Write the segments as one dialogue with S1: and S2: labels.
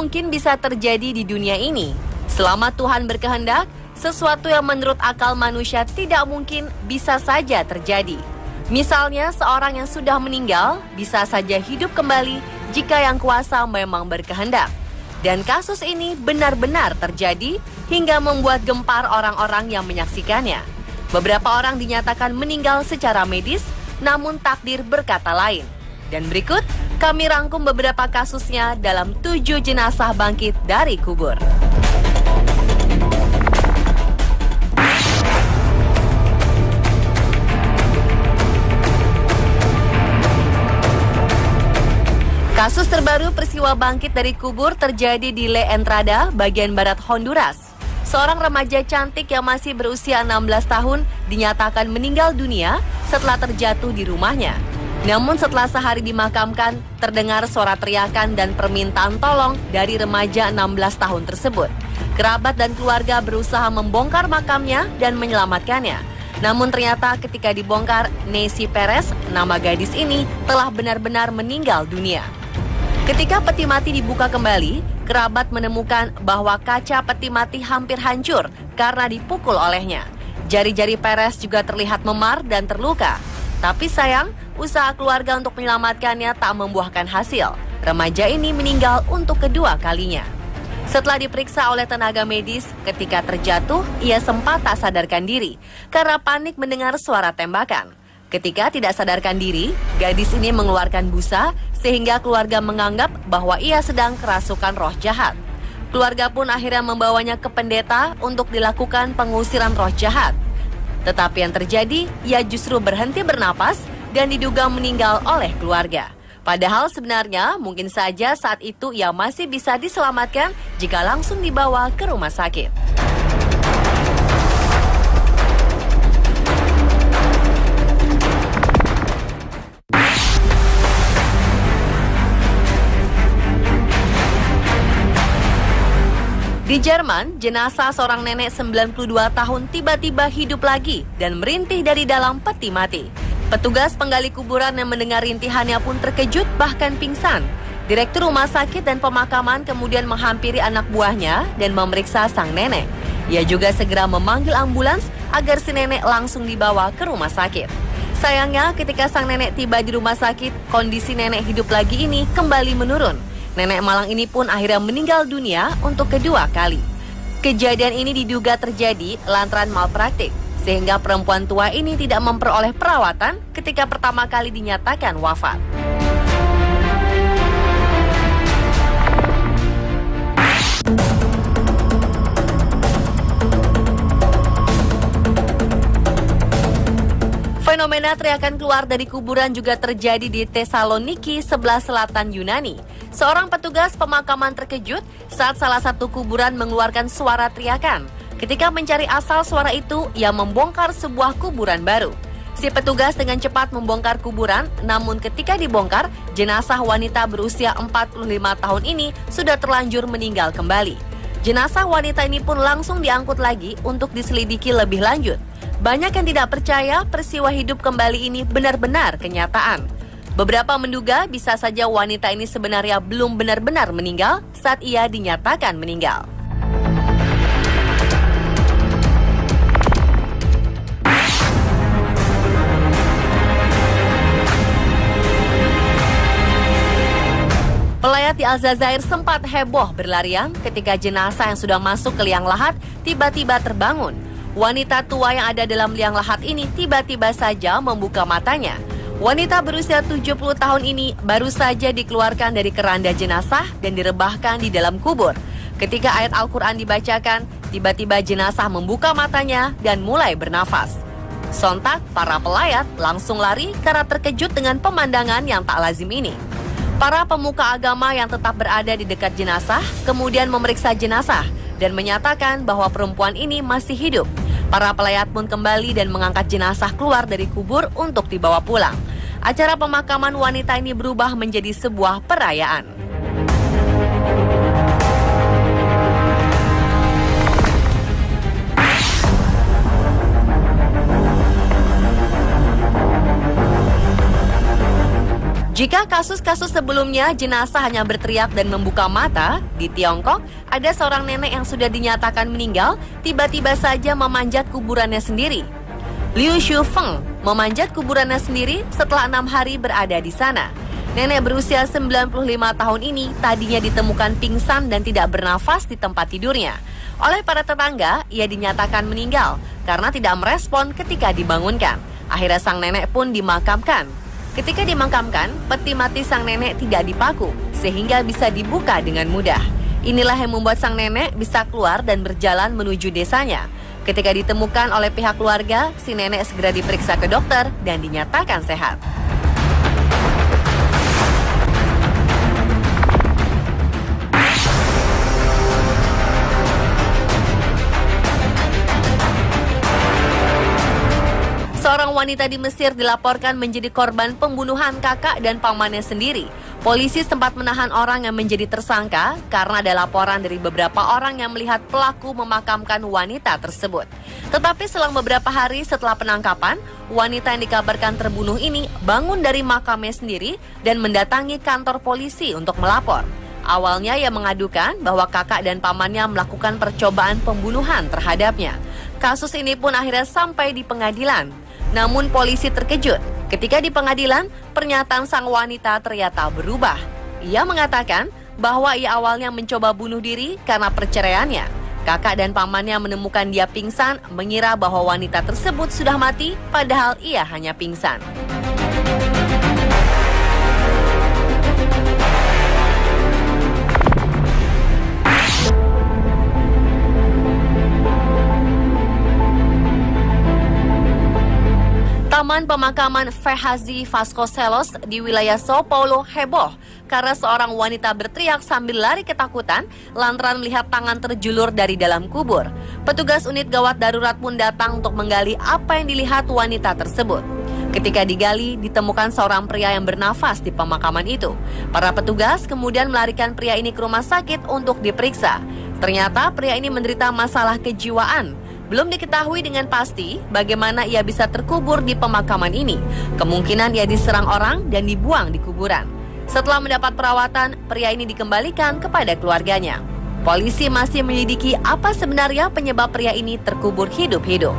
S1: mungkin bisa terjadi di dunia ini. Selama Tuhan berkehendak, sesuatu yang menurut akal manusia tidak mungkin bisa saja terjadi. Misalnya, seorang yang sudah meninggal bisa saja hidup kembali jika Yang Kuasa memang berkehendak. Dan kasus ini benar-benar terjadi hingga membuat gempar orang-orang yang menyaksikannya. Beberapa orang dinyatakan meninggal secara medis, namun takdir berkata lain. Dan berikut, kami rangkum beberapa kasusnya dalam 7 jenazah bangkit dari kubur. Kasus terbaru peristiwa bangkit dari kubur terjadi di La Entrada, bagian barat Honduras. Seorang remaja cantik yang masih berusia 16 tahun dinyatakan meninggal dunia setelah terjatuh di rumahnya. Namun setelah sehari dimakamkan, terdengar suara teriakan dan permintaan tolong dari remaja 16 tahun tersebut. Kerabat dan keluarga berusaha membongkar makamnya dan menyelamatkannya. Namun ternyata ketika dibongkar, Nancy Perez, nama gadis ini, telah benar-benar meninggal dunia. Ketika peti mati dibuka kembali, kerabat menemukan bahwa kaca peti mati hampir hancur karena dipukul olehnya. Jari-jari Perez juga terlihat memar dan terluka. Tapi sayang, usaha keluarga untuk menyelamatkannya tak membuahkan hasil. Remaja ini meninggal untuk kedua kalinya. Setelah diperiksa oleh tenaga medis, ketika terjatuh, ia sempat tak sadarkan diri karena panik mendengar suara tembakan. Ketika tidak sadarkan diri, gadis ini mengeluarkan busa sehingga keluarga menganggap bahwa ia sedang kerasukan roh jahat. Keluarga pun akhirnya membawanya ke pendeta untuk dilakukan pengusiran roh jahat. Tetapi yang terjadi, ia justru berhenti bernapas dan diduga meninggal oleh keluarga. Padahal sebenarnya mungkin saja saat itu ia masih bisa diselamatkan jika langsung dibawa ke rumah sakit. Di Jerman, jenazah seorang nenek 92 tahun tiba-tiba hidup lagi dan merintih dari dalam peti mati. Petugas penggali kuburan yang mendengar rintihannya pun terkejut bahkan pingsan. Direktur rumah sakit dan pemakaman kemudian menghampiri anak buahnya dan memeriksa sang nenek. Ia juga segera memanggil ambulans agar si nenek langsung dibawa ke rumah sakit. Sayangnya ketika sang nenek tiba di rumah sakit, kondisi nenek hidup lagi ini kembali menurun. Nenek malang ini pun akhirnya meninggal dunia untuk kedua kali. Kejadian ini diduga terjadi lantaran malpraktik, sehingga perempuan tua ini tidak memperoleh perawatan ketika pertama kali dinyatakan wafat. Fenomena teriakan keluar dari kuburan juga terjadi di Thessaloniki, sebelah selatan Yunani. Seorang petugas pemakaman terkejut saat salah satu kuburan mengeluarkan suara teriakan. Ketika mencari asal suara itu, ia membongkar sebuah kuburan baru. Si petugas dengan cepat membongkar kuburan, namun ketika dibongkar, jenazah wanita berusia 45 tahun ini sudah terlanjur meninggal kembali. Jenazah wanita ini pun langsung diangkut lagi untuk diselidiki lebih lanjut. Banyak yang tidak percaya peristiwa hidup kembali ini benar-benar kenyataan. Beberapa menduga bisa saja wanita ini sebenarnya belum benar-benar meninggal saat ia dinyatakan meninggal. Pelayat di Aljazair sempat heboh berlarian ketika jenazah yang sudah masuk ke liang lahat tiba-tiba terbangun. Wanita tua yang ada dalam liang lahat ini tiba-tiba saja membuka matanya. Wanita berusia 70 tahun ini baru saja dikeluarkan dari keranda jenazah dan direbahkan di dalam kubur. Ketika ayat Al-Quran dibacakan, tiba-tiba jenazah membuka matanya dan mulai bernafas. Sontak, para pelayat langsung lari karena terkejut dengan pemandangan yang tak lazim ini. Para pemuka agama yang tetap berada di dekat jenazah kemudian memeriksa jenazah dan menyatakan bahwa perempuan ini masih hidup. Para pelayat pun kembali dan mengangkat jenazah keluar dari kubur untuk dibawa pulang. Acara pemakaman wanita ini berubah menjadi sebuah perayaan. Jika kasus-kasus sebelumnya jenazah hanya berteriak dan membuka mata, di Tiongkok ada seorang nenek yang sudah dinyatakan meninggal tiba-tiba saja memanjat kuburannya sendiri. Liu Shufeng memanjat kuburannya sendiri setelah 6 hari berada di sana. Nenek berusia 95 tahun ini tadinya ditemukan pingsan dan tidak bernafas di tempat tidurnya. Oleh para tetangga, ia dinyatakan meninggal karena tidak merespon ketika dibangunkan. Akhirnya sang nenek pun dimakamkan. Ketika dimakamkan, peti mati sang nenek tidak dipaku, sehingga bisa dibuka dengan mudah. Inilah yang membuat sang nenek bisa keluar dan berjalan menuju desanya. Ketika ditemukan oleh pihak keluarga, si nenek segera diperiksa ke dokter dan dinyatakan sehat. Seorang wanita di Mesir dilaporkan menjadi korban pembunuhan kakak dan pamannya sendiri. Polisi sempat menahan orang yang menjadi tersangka karena ada laporan dari beberapa orang yang melihat pelaku memakamkan wanita tersebut. Tetapi selang beberapa hari setelah penangkapan, wanita yang dikabarkan terbunuh ini bangun dari makamnya sendiri dan mendatangi kantor polisi untuk melapor. Awalnya ia mengadukan bahwa kakak dan pamannya melakukan percobaan pembunuhan terhadapnya. Kasus ini pun akhirnya sampai di pengadilan. Namun polisi terkejut ketika di pengadilan pernyataan sang wanita ternyata berubah. Ia mengatakan bahwa ia awalnya mencoba bunuh diri karena perceraiannya. Kakak dan pamannya menemukan dia pingsan, mengira bahwa wanita tersebut sudah mati, padahal ia hanya pingsan. Taman pemakaman Ferrazzi Vasconcelos di wilayah Sao Paulo heboh karena seorang wanita berteriak sambil lari ketakutan lantaran melihat tangan terjulur dari dalam kubur. Petugas unit gawat darurat pun datang untuk menggali apa yang dilihat wanita tersebut. Ketika digali, ditemukan seorang pria yang bernafas di pemakaman itu. Para petugas kemudian melarikan pria ini ke rumah sakit untuk diperiksa. Ternyata pria ini menderita masalah kejiwaan. Belum diketahui dengan pasti bagaimana ia bisa terkubur di pemakaman ini. Kemungkinan ia diserang orang dan dibuang di kuburan. Setelah mendapat perawatan, pria ini dikembalikan kepada keluarganya. Polisi masih menyelidiki apa sebenarnya penyebab pria ini terkubur hidup-hidup.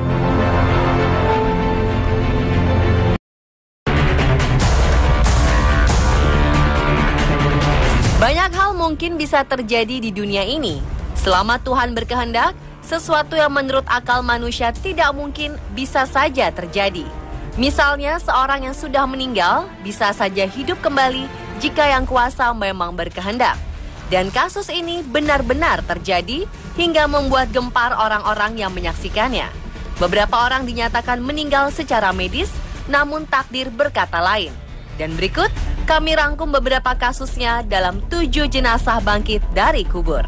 S1: Banyak hal mungkin bisa terjadi di dunia ini. Selama Tuhan berkehendak, sesuatu yang menurut akal manusia tidak mungkin bisa saja terjadi. Misalnya seorang yang sudah meninggal bisa saja hidup kembali jika yang kuasa memang berkehendak. Dan kasus ini benar-benar terjadi hingga membuat gempar orang-orang yang menyaksikannya. Beberapa orang dinyatakan meninggal secara medis, namun takdir berkata lain. Dan berikut kami rangkum beberapa kasusnya dalam 7 jenazah bangkit dari kubur.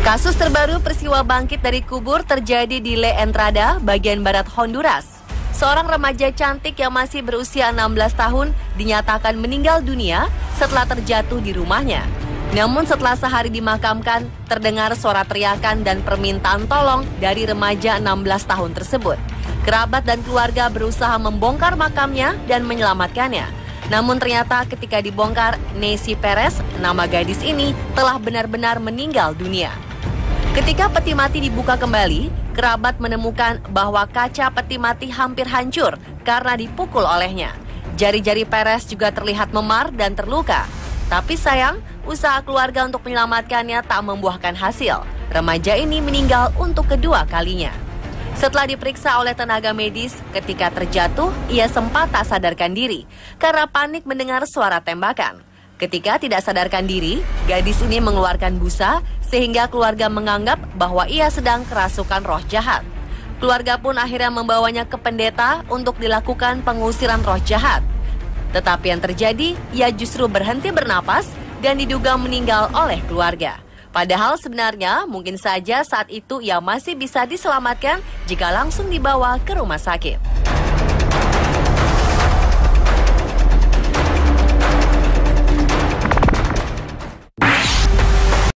S1: Kasus terbaru peristiwa bangkit dari kubur terjadi di La Entrada, bagian barat Honduras. Seorang remaja cantik yang masih berusia 16 tahun dinyatakan meninggal dunia setelah terjatuh di rumahnya. Namun setelah sehari dimakamkan, terdengar suara teriakan dan permintaan tolong dari remaja 16 tahun tersebut. Kerabat dan keluarga berusaha membongkar makamnya dan menyelamatkannya. Namun ternyata ketika dibongkar, Nancy Perez, nama gadis ini, telah benar-benar meninggal dunia. Ketika peti mati dibuka kembali, kerabat menemukan bahwa kaca peti mati hampir hancur karena dipukul olehnya. Jari-jari Perez juga terlihat memar dan terluka. Tapi sayang, usaha keluarga untuk menyelamatkannya tak membuahkan hasil. Remaja ini meninggal untuk kedua kalinya. Setelah diperiksa oleh tenaga medis, ketika terjatuh, ia sempat tak sadarkan diri karena panik mendengar suara tembakan. Ketika tidak sadarkan diri, gadis ini mengeluarkan busa sehingga keluarga menganggap bahwa ia sedang kerasukan roh jahat. Keluarga pun akhirnya membawanya ke pendeta untuk dilakukan pengusiran roh jahat. Tetapi yang terjadi, ia justru berhenti bernapas dan diduga meninggal oleh keluarga. Padahal sebenarnya mungkin saja saat itu ia masih bisa diselamatkan jika langsung dibawa ke rumah sakit.